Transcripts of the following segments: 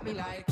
me like.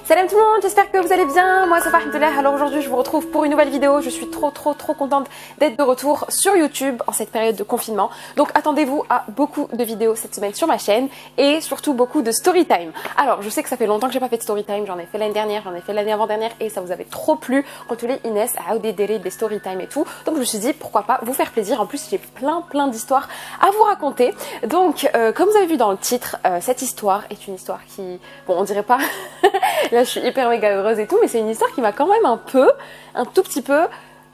Salam tout le monde, j'espère que vous allez bien, moi ça va alhamdoulilah. Alors aujourd'hui je vous retrouve pour une nouvelle vidéo, je suis trop contente d'être de retour sur YouTube en cette période de confinement. Donc attendez-vous à beaucoup de vidéos cette semaine sur ma chaîne et surtout beaucoup de story time. Alors je sais que ça fait longtemps que j'ai pas fait de story time, j'en ai fait l'année dernière, j'en ai fait l'année avant-dernière et ça vous avait trop plu quand tous les Inès a des story time et tout. Donc je me suis dit pourquoi pas vous faire plaisir, en plus j'ai plein d'histoires à vous raconter. Donc comme vous avez vu dans le titre, cette histoire est une histoire qui, bon on dirait pas... Là je suis hyper méga heureuse et tout, mais c'est une histoire qui m'a quand même un tout petit peu,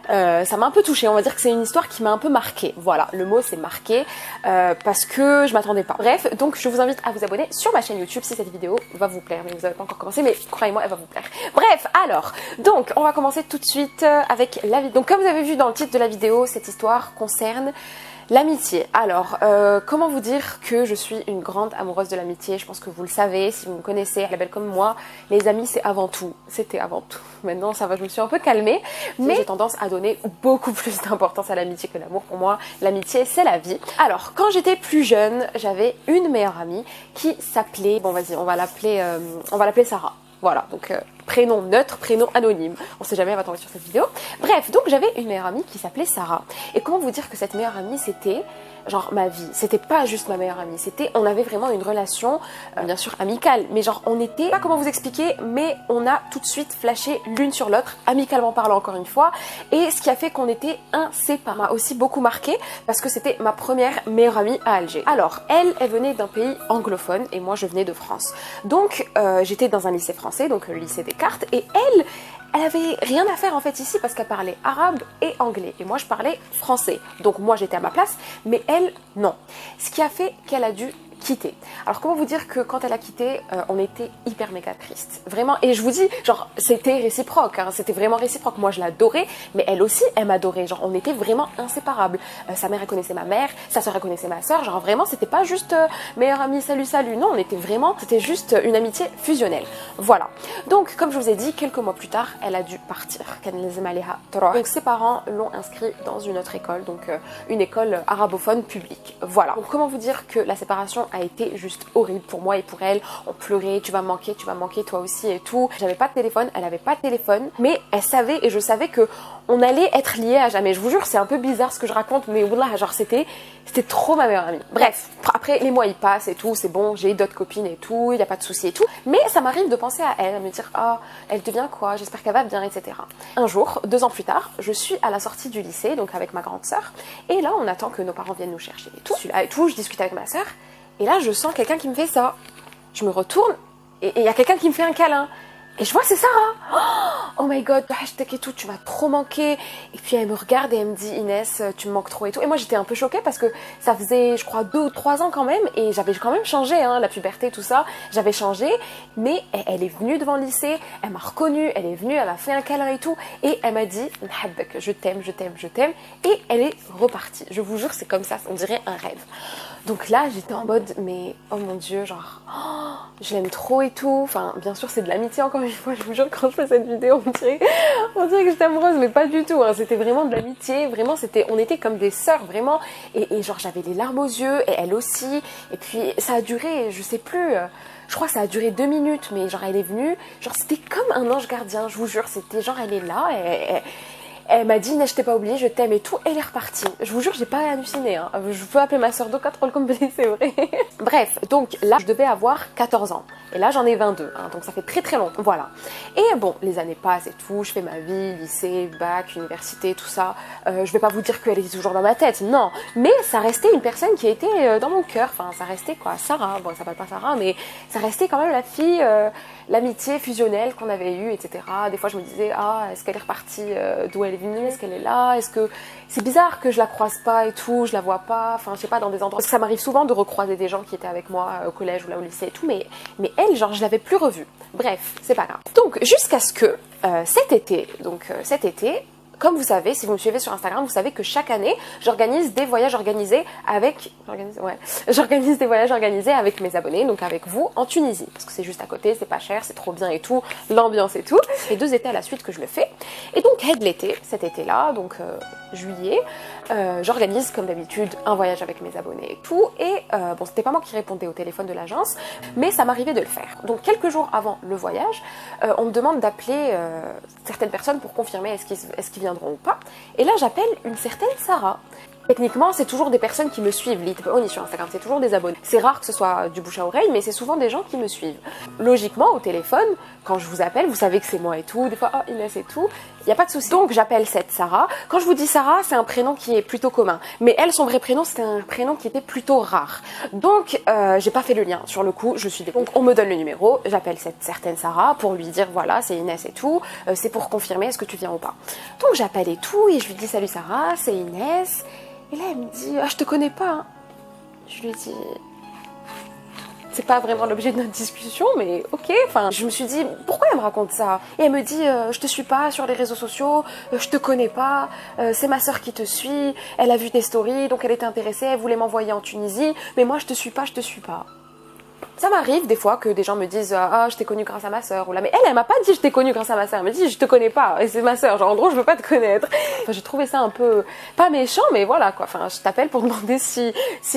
ça m'a un peu touchée. On va dire que c'est une histoire qui m'a un peu marquée. Voilà, le mot c'est marqué parce que je m'attendais pas. Bref, donc je vous invite à vous abonner sur ma chaîne YouTube si cette vidéo va vous plaire. Mais vous n'avez pas encore commencé, mais croyez-moi, elle va vous plaire. Bref, alors, donc on va commencer tout de suite avec la vidéo. Donc comme vous avez vu dans le titre de la vidéo, cette histoire concerne l'amitié. Alors, comment vous dire que je suis une grande amoureuse de l'amitié? Je pense que vous le savez, si vous me connaissez, la belle comme moi, les amis c'est avant tout. C'était avant tout. Maintenant ça va, je me suis un peu calmée, mais j'ai tendance à donner beaucoup plus d'importance à l'amitié que l'amour. Pour moi, l'amitié c'est la vie. Alors, quand j'étais plus jeune, j'avais une meilleure amie qui s'appelait, bon vas-y, on va l'appeler Sarah. Voilà, donc prénom neutre, prénom anonyme. On sait jamais, elle va tomber sur cette vidéo. Bref, donc j'avais une meilleure amie qui s'appelait Sarah. Et comment vous dire que cette meilleure amie, c'était genre ma vie. C'était pas juste ma meilleure amie, on avait vraiment une relation, bien sûr amicale, mais genre on était, pas comment vous expliquer, mais on a tout de suite flashé l'une sur l'autre, amicalement parlant encore une fois, et ce qui a fait qu'on était inséparables. M'a aussi beaucoup marqué parce que c'était ma première meilleure amie à Alger. Alors, elle venait d'un pays anglophone et moi je venais de France. Donc j'étais dans un lycée français, donc le lycée Descartes, et elle avait rien à faire en fait ici parce qu'elle parlait arabe et anglais et moi je parlais français. Donc moi j'étais à ma place, mais elle non. Ce qui a fait qu'elle a dû quitter. Alors comment vous dire que quand elle a quitté, on était hyper méga triste. Vraiment, et je vous dis, genre c'était réciproque, hein, c'était vraiment réciproque. Moi je l'adorais, mais elle aussi elle m'adorait. Genre on était vraiment inséparables. Sa mère elle connaissait ma mère, sa soeur elle connaissait ma soeur. Genre vraiment c'était pas juste meilleure amie, salut. Non, on était vraiment, c'était juste une amitié fusionnelle. Voilà. Donc comme je vous ai dit, quelques mois plus tard, elle a dû partir. Donc ses parents l'ont inscrit dans une autre école, donc une école arabophone publique. Voilà. Donc comment vous dire que la séparation a été juste horrible pour moi et pour elle. On pleurait, tu vas me manquer toi aussi et tout. J'avais pas de téléphone, elle avait pas de téléphone, mais elle savait et je savais que on allait être liés à jamais. Je vous jure, c'est un peu bizarre ce que je raconte, mais wallah, genre c'était trop ma meilleure amie. Bref, après les mois ils passent et tout, c'est bon, j'ai d'autres copines et tout, il y a pas de souci et tout, mais ça m'arrive de penser à elle, à me dire ah, elle devient quoi, j'espère qu'elle va bien, etc. Un jour, 2 ans plus tard, je suis à la sortie du lycée, donc avec ma grande sœur, et là on attend que nos parents viennent nous chercher et tout. Je suis là et tout, je discute avec ma sœur. Et là, je sens quelqu'un qui me fait ça. Je me retourne et il y a quelqu'un qui me fait un câlin. Et je vois, c'est Sarah. Oh my god, hashtag et tout, tu m'as trop manqué. Et puis elle me regarde et elle me dit, Inès, tu me manques trop et tout. Et moi, j'étais un peu choquée parce que ça faisait, je crois, 2 ou 3 ans quand même. Et j'avais quand même changé, hein, la puberté, tout ça. J'avais changé. Mais elle est venue devant le lycée, elle m'a reconnue, elle est venue, elle m'a fait un câlin et tout. Et elle m'a dit, je t'aime. Et elle est repartie. Je vous jure, c'est comme ça, on dirait un rêve. Donc là, j'étais en mode, mais oh mon dieu, genre, oh, je l'aime trop et tout. Enfin, bien sûr, c'est de l'amitié encore une fois. Je vous jure, quand je fais cette vidéo, on dirait que j'étais amoureuse, mais pas du tout. Hein. C'était vraiment de l'amitié. Vraiment, on était comme des sœurs, vraiment. Et genre, j'avais les larmes aux yeux, et elle aussi. Et puis, ça a duré, je sais plus. Je crois que ça a duré 2 minutes, mais genre, elle est venue. Genre, c'était comme un ange gardien. Je vous jure, c'était genre, elle est là. Elle m'a dit, je t'ai pas oublié, je t'aime et tout, et elle est repartie. Je vous jure, j'ai pas halluciné, hein. Je peux appeler ma soeur Doka trop comme c'est vrai. Bref, donc là, je devais avoir 14 ans. Et là, j'en ai 22, hein, donc ça fait très longtemps. Voilà. Et bon, les années passent et tout, je fais ma vie, lycée, bac, université, tout ça. Je vais pas vous dire qu'elle était toujours dans ma tête, non. Mais ça restait une personne qui était dans mon cœur. Enfin, ça restait quoi, Sarah. Bon, elle s'appelle pas Sarah, mais ça restait quand même la fille, l'amitié fusionnelle qu'on avait eue, etc. Des fois, je me disais, ah, est-ce qu'elle est repartie d'où elle est venue, est-ce qu'elle est là, est-ce que c'est bizarre que je la croise pas et tout, je la vois pas, enfin je sais pas, dans des endroits, parce que ça m'arrive souvent de recroiser des gens qui étaient avec moi au collège ou là au lycée et tout, mais elle, genre je l'avais plus revue. Bref, c'est pas grave. Donc jusqu'à ce que cet été, Comme vous savez, si vous me suivez sur Instagram, vous savez que chaque année, j'organise des voyages organisés avec... J'organise des voyages organisés avec mes abonnés, donc avec vous, en Tunisie. Parce que c'est juste à côté, c'est pas cher, c'est trop bien et tout, l'ambiance et tout. Et 2 étés à la suite que je le fais. Et donc, de l'été, cet été-là, donc juillet, j'organise comme d'habitude un voyage avec mes abonnés et tout. Et bon, c'était pas moi qui répondais au téléphone de l'agence, mais ça m'arrivait de le faire. Donc, quelques jours avant le voyage, on me demande d'appeler certaines personnes pour confirmer est-ce qu'ils viendront ou pas. Et là, j'appelle une certaine Sarah. Techniquement, c'est toujours des personnes qui me suivent. On est sur Instagram, c'est toujours des abonnés. C'est rare que ce soit du bouche à oreille, mais c'est souvent des gens qui me suivent. Logiquement, au téléphone, quand je vous appelle, vous savez que c'est moi et tout. Des fois, oh Inès et tout. Il n'y a pas de souci. Donc, j'appelle cette Sarah. Quand je vous dis Sarah, c'est un prénom qui est plutôt commun. Mais elle, son vrai prénom, c'était un prénom qui était plutôt rare. Donc, j'ai pas fait le lien. Sur le coup, je suis dégoûtée. Donc, on me donne le numéro. J'appelle cette certaine Sarah pour lui dire, voilà, c'est Inès et tout. C'est pour confirmer, est-ce que tu viens ou pas. Donc, j'appelle et tout. Et je lui dis, salut Sarah, c'est Inès. Et là, elle me dit, ah, je te connais pas. Hein. Je lui dis, c'est pas vraiment l'objet de notre discussion, mais ok. Enfin, je me suis dit, pourquoi elle me raconte ça? Et elle me dit, je te suis pas sur les réseaux sociaux, je te connais pas, c'est ma sœur qui te suit, elle a vu tes stories, donc elle était intéressée, elle voulait m'envoyer en Tunisie, mais moi je te suis pas, je te suis pas. Ça m'arrive des fois que des gens me disent ah je t'ai connue grâce à ma sœur ou là mais elle m'a pas dit je t'ai connue grâce à ma sœur, elle me dit je te connais pas et c'est ma sœur, genre en gros je veux pas te connaître. Enfin, j'ai trouvé ça un peu pas méchant mais voilà quoi. Enfin je t'appelle pour demander si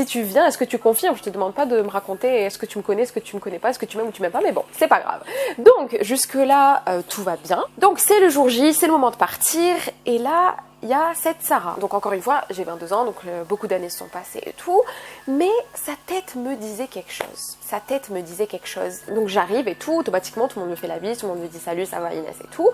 tu viens, est-ce que tu confirmes, je te demande pas de me raconter est-ce que tu me connais, est-ce que tu me connais pas, est-ce que tu m'aimes ou tu m'aimes pas, mais bon c'est pas grave. Donc jusque là tout va bien. Donc c'est le jour J, c'est le moment de partir et là il y a cette Sarah. Donc encore une fois, j'ai 22 ans, donc beaucoup d'années se sont passées et tout, mais sa tête me disait quelque chose. Sa tête me disait quelque chose. Donc j'arrive et tout, automatiquement tout le monde me fait la bise, tout le monde me dit salut, ça va Inès et tout.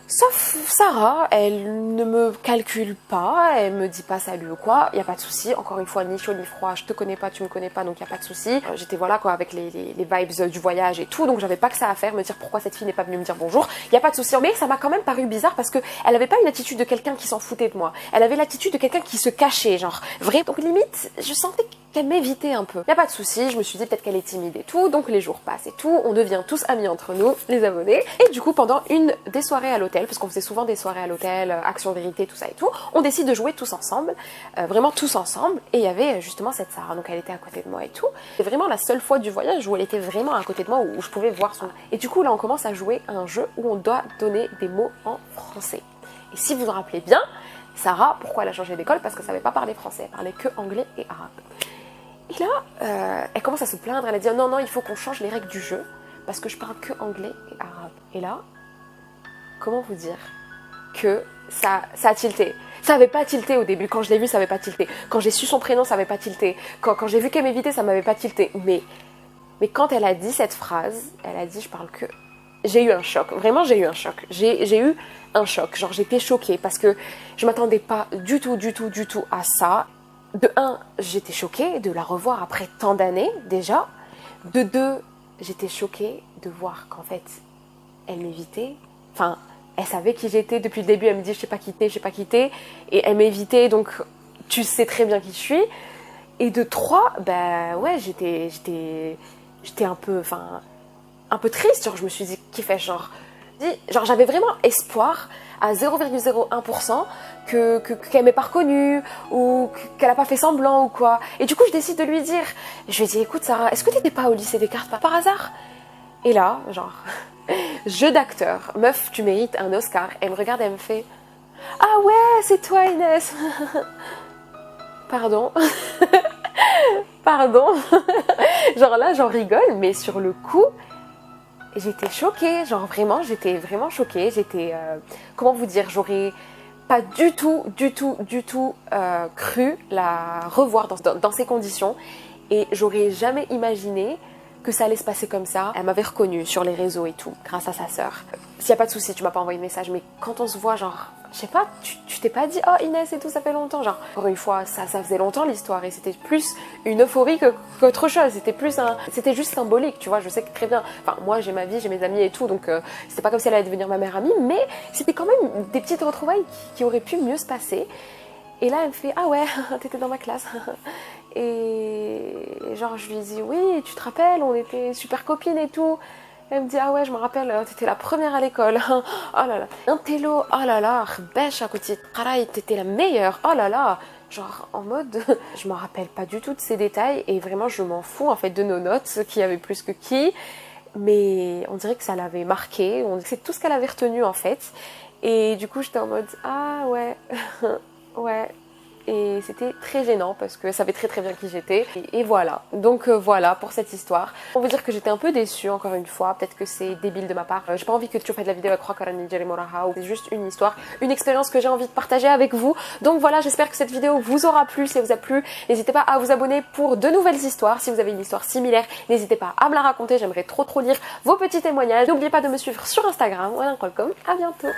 Sauf Sarah, elle ne me calcule pas, elle me dit pas salut ou quoi, il n'y a pas de souci. Encore une fois, ni chaud ni froid, je te connais pas, tu me connais pas, donc il n'y a pas de souci. J'étais voilà quoi avec les vibes du voyage et tout, donc j'avais pas que ça à faire, me dire pourquoi cette fille n'est pas venue me dire bonjour, il n'y a pas de souci. Mais ça m'a quand même paru bizarre parce que elle avait pas une attitude de quelqu'un qui s'en foutait de moi, elle avait l'attitude de quelqu'un qui se cachait, genre vrai. Donc limite, je sentais qu'elle m'évitait un peu. Il n'y a pas de souci, je me suis dit peut-être qu'elle est timide et tout, donc les jours passent et tout, on devient tous amis entre nous, les abonnés. Et du coup, pendant une des soirées à l'hôtel, parce qu'on faisait souvent des soirées à l'hôtel, Action Vérité, tout ça et tout, on décide de jouer tous ensemble, vraiment tous ensemble, et il y avait justement cette Sarah, donc elle était à côté de moi et tout. C'est vraiment la seule fois du voyage où elle était vraiment à côté de moi, où je pouvais voir son... Et du coup, là, on commence à jouer à un jeu où on doit donner des mots en français. Et si vous vous rappelez bien, Sarah, pourquoi elle a changé d'école? Parce qu'elle savait pas parler français, elle parlait que anglais et arabe. Et là, elle commence à se plaindre, elle a dit oh, non, il faut qu'on change les règles du jeu, parce que je parle que anglais et arabe. Et là, comment vous dire que ça a tilté. Ça avait pas tilté au début, quand je l'ai vu, ça avait pas tilté. Quand j'ai su son prénom, ça avait pas tilté. Quand j'ai vu qu'elle m'évitait, ça m'avait pas tilté. Mais quand elle a dit cette phrase, elle a dit je parle que... J'ai eu un choc, vraiment j'ai eu un choc. J'ai eu un choc, genre j'étais choquée parce que je m'attendais pas du tout à ça. De 1, j'étais choquée de la revoir après tant d'années déjà. De 2, j'étais choquée de voir qu'en fait, elle m'évitait. Enfin, elle savait qui j'étais depuis le début. Elle me dit, je sais pas quitter. Et elle m'évitait, donc tu sais très bien qui je suis. Et de 3, ben ouais, j'étais un peu, enfin, un peu triste. Genre, je me suis dit, qui fait genre j'avais vraiment espoir à 0,01% qu'elle m'ait pas reconnue ou qu'elle a pas fait semblant ou quoi. Et du coup, je décide de lui dire, je lui ai dit, écoute Sarah, est-ce que t'étais pas au lycée Descartes par hasard? Et là, genre, jeu d'acteur, meuf, tu mérites un Oscar. Elle me regarde, elle me fait, ah ouais, c'est toi Inès. Pardon. Pardon. Genre là, j'en rigole, mais sur le coup, j'étais choquée, genre vraiment, j'étais vraiment choquée, j'étais, comment vous dire, j'aurais pas du tout cru la revoir dans ces conditions et j'aurais jamais imaginé que ça allait se passer comme ça. Elle m'avait reconnue sur les réseaux et tout, grâce à sa sœur. S'il n'y a pas de souci, tu m'as pas envoyé de message, mais quand on se voit, genre, je sais pas, tu t'es pas dit « Oh Inès et tout, ça fait longtemps », genre, encore une fois, ça faisait longtemps l'histoire et c'était plus une euphorie qu'autre chose, c'était juste symbolique, tu vois, je sais que très bien, enfin, moi j'ai ma vie, j'ai mes amis et tout, donc c'était pas comme si elle allait devenir ma meilleure amie, mais c'était quand même des petites retrouvailles qui auraient pu mieux se passer. Et là, elle me fait « Ah ouais, t'étais dans ma classe ». Et genre, je lui dis « Oui, tu te rappelles, on était super copines et tout ». Elle me dit ah ouais je me rappelle t'étais la première à l'école. Oh là là. Un télo, oh là là, bêche à côté. T'étais la meilleure, oh là là. Genre en mode, je me rappelle pas du tout de ces détails et vraiment je m'en fous en fait de nos notes, qui avait plus que qui. Mais on dirait que ça l'avait marqué, c'est tout ce qu'elle avait retenu en fait. Et du coup j'étais en mode ah ouais, ouais. Et c'était très gênant parce que ça savait très bien qui j'étais. Et voilà, donc voilà pour cette histoire. On veut dire que j'étais un peu déçue encore une fois, peut-être que c'est débile de ma part. J'ai pas envie que tu fasses de la vidéo avec Moraha, c'est juste une histoire, une expérience que j'ai envie de partager avec vous. Donc voilà, j'espère que cette vidéo vous aura plu. Si elle vous a plu, n'hésitez pas à vous abonner pour de nouvelles histoires. Si vous avez une histoire similaire, n'hésitez pas à me la raconter, j'aimerais trop lire vos petits témoignages. N'oubliez pas de me suivre sur Instagram, voilà, à bientôt.